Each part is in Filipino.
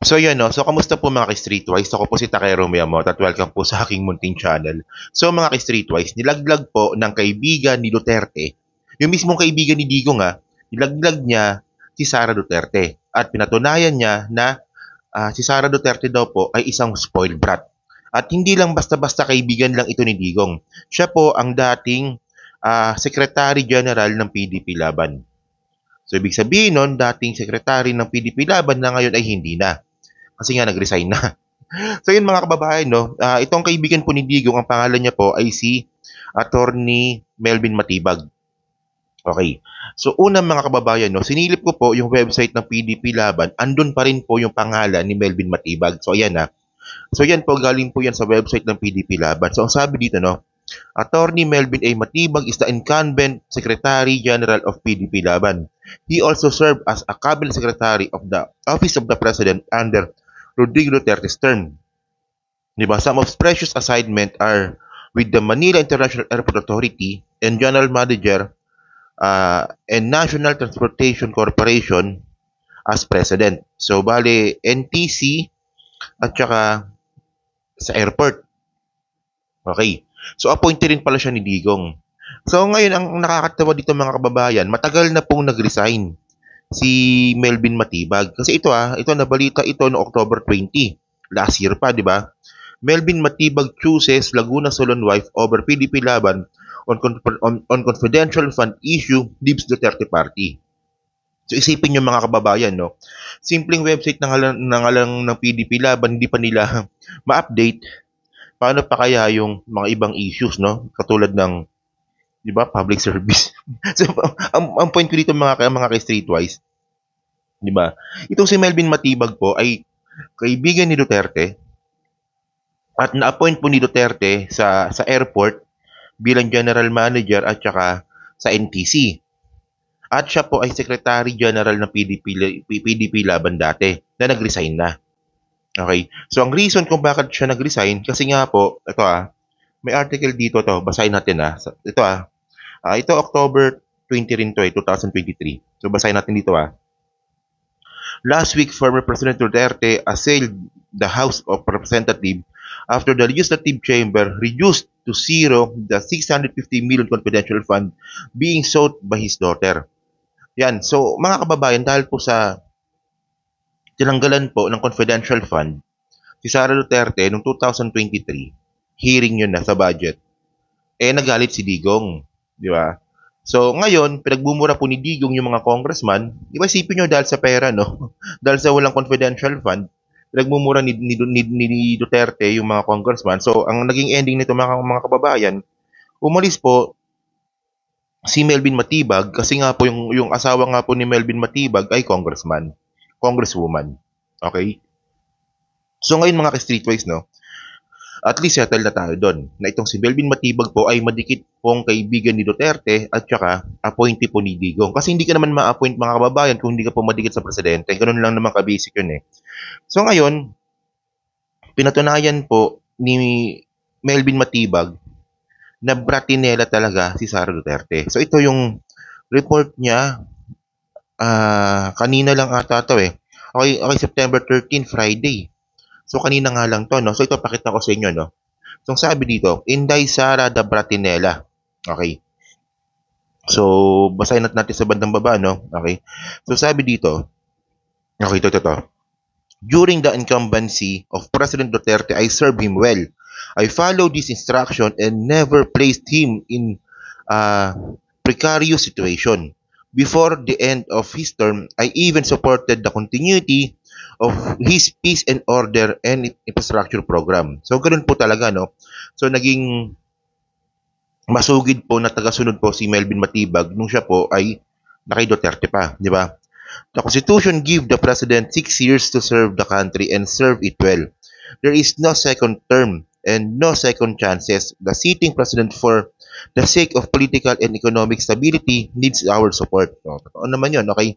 So yan no, so kamusta po mga ka-Streetwise? Ako po si Takero Miyamoto at welcome po sa aking munting channel. So mga ka-Streetwise, nilaglag po ng kaibigan ni Duterte, yung mismong kaibigan ni Digong nilaglag niya si Sara Duterte at pinatunayan niya na si Sara Duterte daw po ay isang spoiled brat. At hindi lang basta-basta kaibigan lang ito ni Digong. Siya po ang dating Secretary General ng PDP Laban. So ibig sabihin nun, dating Secretary ng PDP Laban na ngayon ay hindi na. Kasi nga nag-resign na. So yun mga kababayan, no? Itong kaibigan po ni Digong, ang pangalan niya po ay si Attorney Melvin Matibag. Okay. So unang mga kababayan, no, sinilip ko po yung website ng PDP Laban, andun pa rin po yung pangalan ni Melvin Matibag. So ayan na. So yan po, galing po yan sa website ng PDP Laban. So ang sabi dito, no, Attorney Melvin A. Matibag is the incumbent Secretary General of PDP Laban. He also served as a Cabinet Secretary of the Office of the President under Rodrigo Duterte's term. Diba? Some of his precious assignments are with the Manila International Airport Authority and General Manager and National Transportation Corporation as President. So, bale, NTC at saka sa airport. Okay. So, appointed rin pala siya ni Digong. So, ngayon, ang nakakatawa dito mga kababayan, matagal na pong nag-resign si Melvin Matibag. Kasi ito nabalita ito no October 20. Last year pa, di ba? Melvin Matibag chooses Laguna Solon wife over PDP Laban on confidential fund issue leaves Duterte Party. So isipin nyo mga kababayan, no? Simpleng website ng PDP Laban, hindi pa nila ma-update. Paano pa kaya yung mga ibang issues, no? Katulad ng, di ba, public service. So, ang point ko dito mga ka-streetwise, di ba? Itong si Melvin Matibag po ay kaibigan ni Duterte at na-appoint po ni Duterte sa airport bilang general manager at saka sa NTC. At siya po ay Secretary General ng PDP Laban dati na nag-resign na. Okay. So ang reason kung bakit siya nag-resign kasi nga po ito may article dito to, basahin natin Ito ito October 20 rin to 2023. So basahin natin dito Last week, former President Duterte assailed the House of Representatives after the Legislative Chamber reduced to zero the 650 million confidential fund being sought by his daughter. Yan. So, mga kababayan, dahil po sa tinanggalan po ng confidential fund, si Sara Duterte noong 2023, hearing yun na sa budget, nagalit si Digong. Di ba? So, ngayon, pinagbumura po ni Digong yung mga congressman. Di ba, isipin nyo dahil sa pera, no? Dahil sa walang confidential fund, pinagmumura ni Duterte yung mga congressman. So, ang naging ending nito mga kababayan, umalis po si Melvin Matibag kasi nga po yung asawa nga po ni Melvin Matibag ay congresswoman. Okay? So ngayon mga ka-streetwise, no, at least settle na tayo doon na itong si Melvin Matibag po ay madikit pong kaibigan ni Duterte at saka appointee po ni Digong. Kasi hindi ka naman ma-appoint mga kababayan kung hindi ka po madikit sa presidente. Ganun lang naman ka-basic yun So ngayon, pinatunayan po ni Melvin Matibag na bratinela talaga si Sara Duterte. So ito yung report niya kanina lang ata to Okay, September 13, Friday. So kanina nga lang to, no. So ito pakita ko sa inyo, no. So sabi dito, Inday Sara da Bratinela. Okay. So basahin natin sa bandang baba, no. Okay. So sabi dito, okay, ito. During the incumbency of President Duterte, I served him well. I followed his instruction and never placed him in a precarious situation. Before the end of his term, I even supported the continuity of his peace and order and infrastructure program. So, ganun po talaga, no? So, naging masugid po na tagasunod po si Melvin Matibag nung siya po ay kay Duterte pa, di ba? The Constitution gives the President 6 years to serve the country and serve it well. There is no second term and no second chances. The sitting President for the sake of political and economic stability needs our support. Totoo naman yun, okay?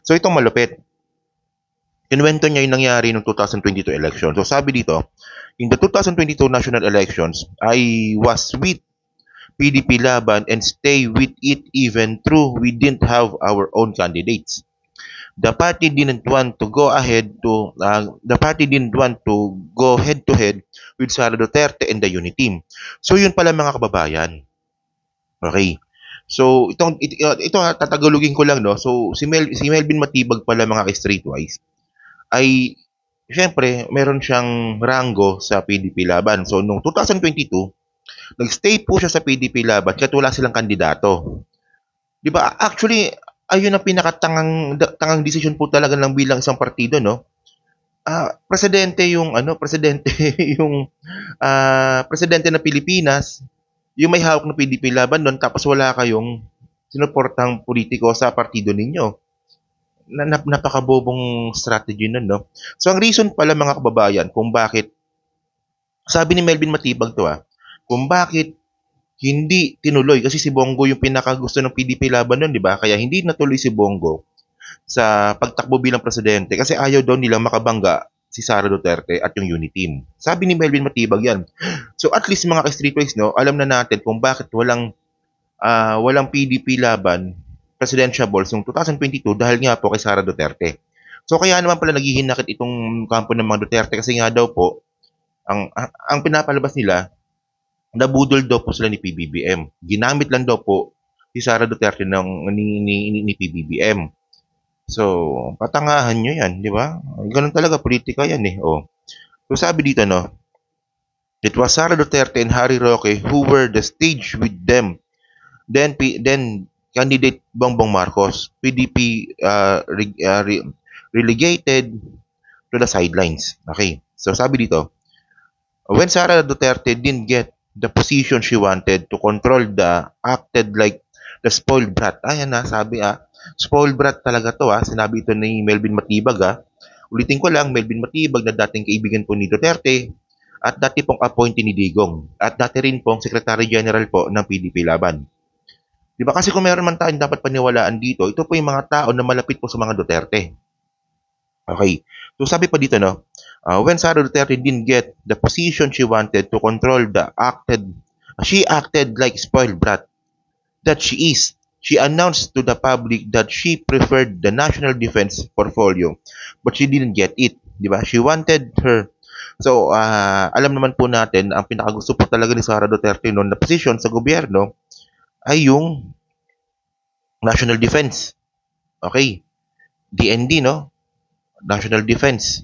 So itong malupit. Kinuwento niya yung nangyari noong 2022 election. So sabi dito, in the 2022 national elections, I was with PDP Laban and stay with it even though we didn't have our own candidates. The party didn't want to go ahead to the party didn't want to go head to head with Sara Duterte and the Unity Team. So yun pala mga kababayan. Okay. So tatagalogin ko lang no. So si Melvin Matibag pala mga ka-streetwise ay siyempre meron siyang ranggo sa PDP Laban. So noong 2022, nag-stay po siya sa PDP Laban kahit wala silang kandidato. 'Di ba? Actually, ayun ang tangang desisyon po talaga ng bilang isang partido, no? Presidente yung presidente yung presidente ng Pilipinas, yung may hawak ng PDP Laban doon tapos wala kayong sinuportang politiko sa partido ninyo. Napakabobong strategy nun, no? So, ang reason pala mga kababayan kung bakit, sabi ni Melvin Matibag to kung bakit hindi tinuloy, kasi si Bongo yung pinakagusto ng PDP Laban nun, di ba? Kaya hindi natuloy si Bongo sa pagtakbo bilang presidente kasi ayaw daw nilang makabangga si Sara Duterte at yung Unity Team. Sabi ni Melvin Matibag yan. So, at least mga ka-streetwise, no, alam na natin kung bakit walang PDP Laban presidential balls noong 2022 dahil nga po kay Sara Duterte. So kaya naman pala naghihinakit itong kampo ng mga Duterte kasi nga daw po ang pinapalabas nila nabudol daw po sila ni PBBM. Ginamit lang daw po si Sara Duterte ni PBBM. So, patangahan nyo yan, di ba? Ganun talaga, politika yan eh. Oh. So sabi dito, no, it was Sara Duterte and Harry Roque who were the stage with them. Then candidate Bongbong Marcos, PDP relegated to the sidelines. Okay. So sabi dito, when Sara Duterte didn't get the position she wanted to control acted like the spoiled brat. Ayan na, sabi spoiled brat talaga to Sinabi ito ni Melvin Matibag Ulitin ko lang, Melvin Matibag na dating kaibigan po ni Duterte at dati pong appointee ni Digong at dati rin pong Secretary General po ng PDP Laban. Di ba? Kasi kung meron man tayong dapat paniwalaan dito, ito po yung mga tao na malapit po sa mga Duterte. Okay. So sabi pa dito, no, when Sara Duterte didn't get the position she wanted to control she acted like spoiled brat that she is. She announced to the public that she preferred the national defense portfolio, but she didn't get it. Di ba? She wanted her. So, alam naman po natin, ang pinakagusto po talaga ni Sara Duterte noon na position sa gobyerno ay yung national defense. Okay. DND, no? National defense.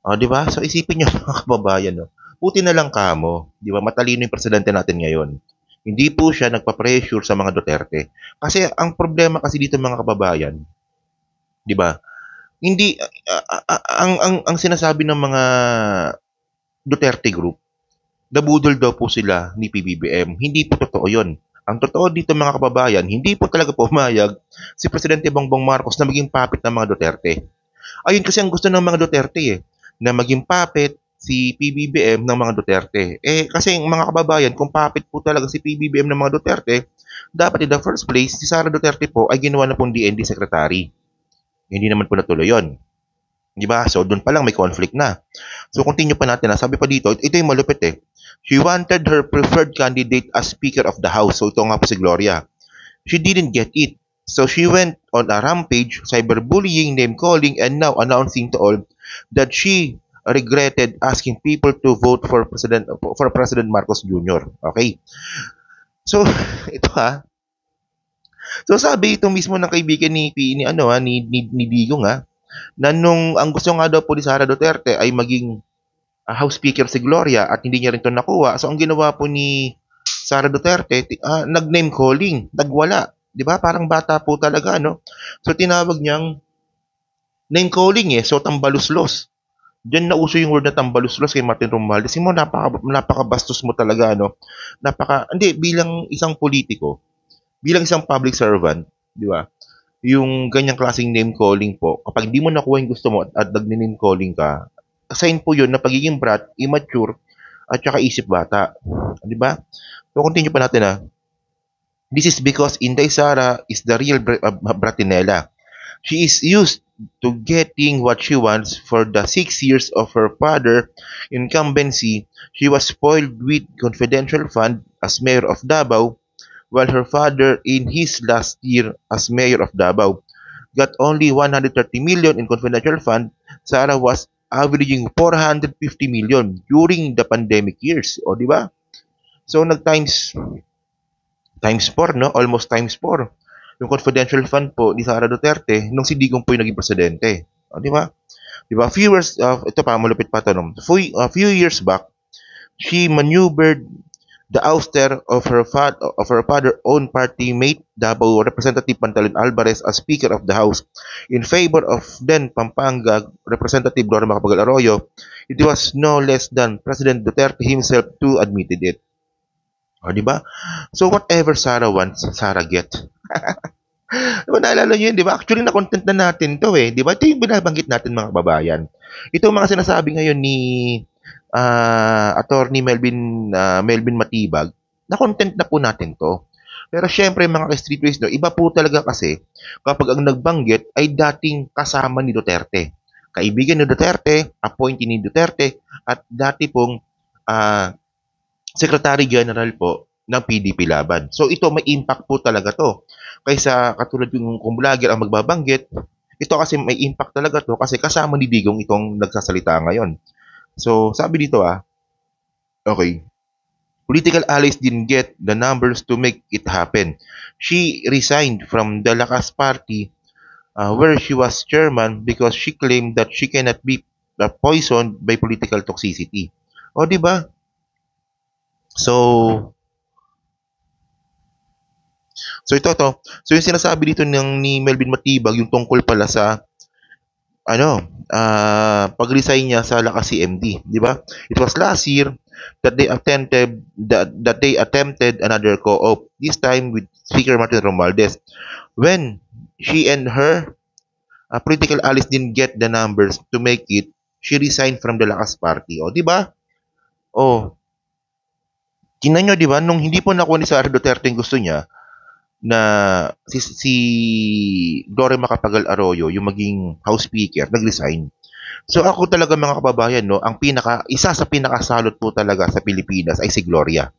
Di ba? So, isipin nyo mga kababayan, no? Buti na lang kamo. Di ba? Matalino yung presidente natin ngayon. Hindi po siya nagpa-pressure sa mga Duterte. Kasi ang problema kasi dito mga kababayan, di ba? Hindi ang sinasabi ng mga Duterte group, nabudol daw po sila ni PBBM. Hindi po totoo 'yon. Ang totoo dito mga kababayan, hindi po talaga pumayag si Presidente Bongbong Marcos na maging puppet ng mga Duterte. Ayun kasi ang gusto ng mga Duterte na maging puppet si PBBM ng mga Duterte. Kasi mga kababayan, kung puppet po talaga si PBBM ng mga Duterte, dapat in the first place, si Sara Duterte po ay ginawa na pong DND secretary. Hindi naman po natuloy yun. Di ba? So, doon pa lang may conflict na. So, continue pa natin. Sabi pa dito, ito yung malupit She wanted her preferred candidate as Speaker of the House. So, ito nga po si Gloria. She didn't get it. So, she went on a rampage, cyberbullying, name-calling, and now announcing to all that she regretted asking people to vote for President Marcos Jr. Okay? So, ito So, sabi ito mismo ng kaibigan ni Digong na nung ang gusto nga daw po ni Sara Duterte ay maging House Speaker si Gloria at hindi niya rin ito nakuha. So, ang ginawa po ni Sara Duterte, nag-name calling, nagwala. Di ba? Parang bata po talaga, no? So, tinawag niyang name calling So, tambaluslos. Diyan nauso yung word na tambaluslos kay Martin Romualdez. Mo, napakabastos mo talaga, no? Hindi, bilang isang politiko, bilang isang public servant, di ba? Yung ganyang klaseng name calling po, kapag di mo nakuha yung gusto mo at nag-name calling ka, sign po yun na pagiging brat, immature, at saka isip bata. Di ba? So, continue pa natin This is because Inday Sara is the real bratinella. She is used to getting what she wants. For the 6 years of her father incumbency, she was spoiled with confidential fund as mayor of Davao, while her father in his last year as mayor of Davao got only 130 million in confidential fund, Sara was averaging 450 million during the pandemic years. O, di ba? So, times 4, no? Almost times 4. Yung confidential fund po ni Sara Duterte nung si Digong po yung naging presidente. O, di ba? Di ba? Ito pa, malupit pa ito. No? A few years back, she maneuvered the ouster of her father-owned party mate, Davao Representative Pantalon Alvarez, as Speaker of the House in favor of then Pampanga Representative Gloria Macapagal Arroyo. It was no less than President Duterte himself who admitted it. O, di ba? So, whatever Sara wants, Sara get. Diba, naalala nyo yun, di ba? Actually, na-content na natin to eh. Di ba? Ito yung binabanggit natin mga kababayan. Ito mga sinasabi ngayon ni Attorney Melvin Matibag, na-content na po natin to. Pero syempre mga ka-streetways, no, iba po talaga kasi kapag ang nagbanggit ay dating kasama ni Duterte. Kaibigan ni Duterte, appointee ni Duterte, at dati pong Secretary General po ng PDP Laban. So ito may impact po talaga to. Kaysa katulad yung kung vlogger ang magbabanggit, ito kasi may impact talaga to kasi kasama ni Digong itong nagsasalita ngayon. So sabi dito okay. Political allies didn't get the numbers to make it happen. She resigned from the Lakas Party where she was chairman because she claimed that she cannot be poisoned by political toxicity. O, di ba? So ito to. So yung sinasabi dito ni Melvin Matibag, yung tungkol pala sa pag-resign niya sa Lakas CMD, di ba? It was last year that they attempted another co-op, this time with Speaker Martin Romualdez. When she and her political allies didn't get the numbers to make it, she resigned from the Lakas Party. O, di ba? O, tingnan nyo, di ba? Nung hindi po nakuha ni Sara Duterte yung gusto niya, na si Gloria Macapagal Arroyo, yung maging House Speaker, nag-resign. So ako talaga mga kababayan, no, isa sa pinakasalot po talaga sa Pilipinas ay si Gloria.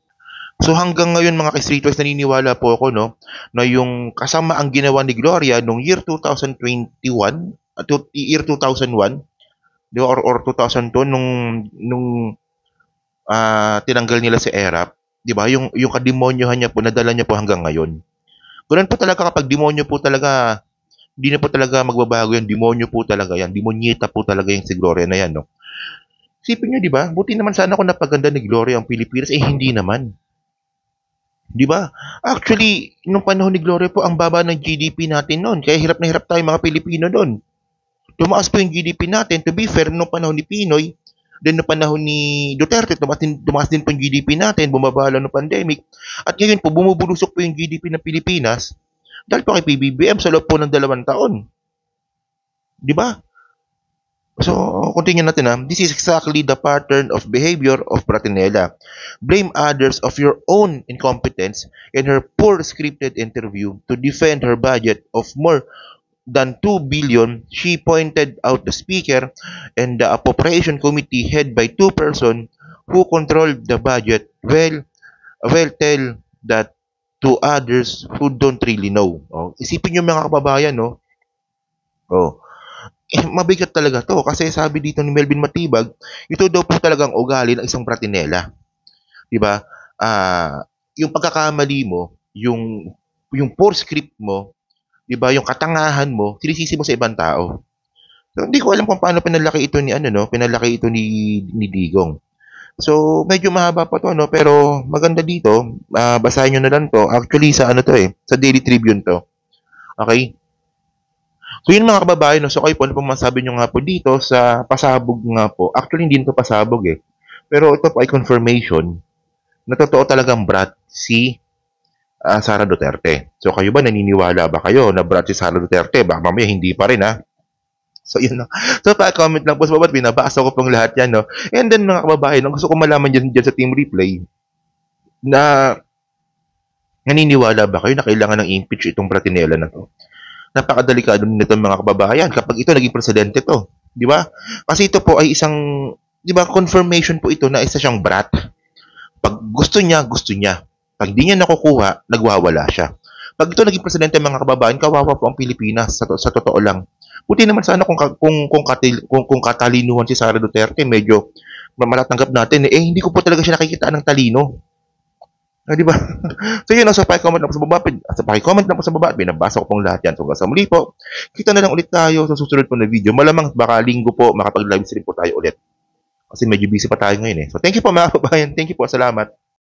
So hanggang ngayon mga ka-streetwise, naniniwala po ako, no, na yung kasama ang ginawa ni Gloria nung year 2021, year 2001, di ba, or 2002 nung tinanggal nila si ERAP, di ba? Yung kademonyohan niya po, nadala niya po hanggang ngayon. Ganun po talaga kapag demonyo po talaga, hindi na po talaga magbabago yan. Demonyo po talaga yan. Demonyeta po talaga yung si Gloria na yan, no? Isipin nyo, di ba? Buti naman sana kung napaganda ni Gloria ang Pilipinas. Hindi naman. Di ba? Actually, nung panahon ni Gloria po, ang baba ng GDP natin noon. Kaya hirap na hirap tayo mga Pilipino noon. Tumaas po yung GDP natin. To be fair, nung panahon ni Pinoy, then nung panahon ni Duterte, tumaas din po yung GDP natin, bumaba lang ng pandemic. At ngayon po, bumubulusok po yung GDP ng Pilipinas dahil po kay PBBM sa loob po ng 2 taon. Di ba? So, continue natin This is exactly the pattern of behavior of Pratinella. Blame others of your own incompetence in her poor scripted interview to defend her budget of more than 2 billion. She pointed out the speaker and the appropriation committee head by 2 persons who controlled the budget tell that to others who don't really know. Isipin niyo mga kababayan, no? Mabigat talaga to kasi sabi dito ni Melvin Matibag, ito daw po talagang ugali ng isang Pratinella. 'Di ba? Yung pagkakamali mo, yung poor script mo, 'di ba, yung katangahan mo, sinisisi mo sa ibang tao. So, hindi ko alam kung paano pinalaki ito ni Digong. So, medyo mahaba pa to, no, pero maganda dito, basahin niyo na lang to. Actually sa sa Daily Tribune to. Okay? So, yun mga kababayan, no, so kayo po, ano pong masabi niyo nga po dito sa pasabog nga po. Actually, hindi ito pasabog eh. Pero ito po ay confirmation na totoo talagang brat si Sara Duterte. So kayo ba, naniniwala ba kayo na brat si Sara Duterte? Baka mamaya hindi pa rin So yun lang. So pa-comment lang po sa baba, binabasa ko pong lahat yan, no. And then mga kababayan, gusto ko malaman dyan sa Team Replay na naniniwala ba kayo na kailangan ng impeach itong Pratinella na to? Napakadelikado nito mga kababayan kapag ito naging presidente to, di ba? Kasi ito po ay isang, di ba, confirmation po ito na isa siyang brat. Pag gusto niya, gusto niya. Pag di niya nakukuha, nagwawala siya. Pag ito naging presidente mga kababayan, kawawa po ang Pilipinas sa totoo lang. Buti naman sana kung katalinuhan si Sara Duterte, medyo malatanggap natin. Eh, hindi ko po talaga siya nakikita ng talino. Ah, di ba? So yun, sa paki-comment lang po sa baba, paki-comment lang po sa baba, binabasa ko pong lahat yan. So hanggang sa muli po, kita na lang ulit tayo sa susunod po na video. Malamang baka linggo po, makapag-live stream po tayo ulit. Kasi medyo busy pa tayo ngayon eh. So thank you po mga kababayan, thank you po, salamat.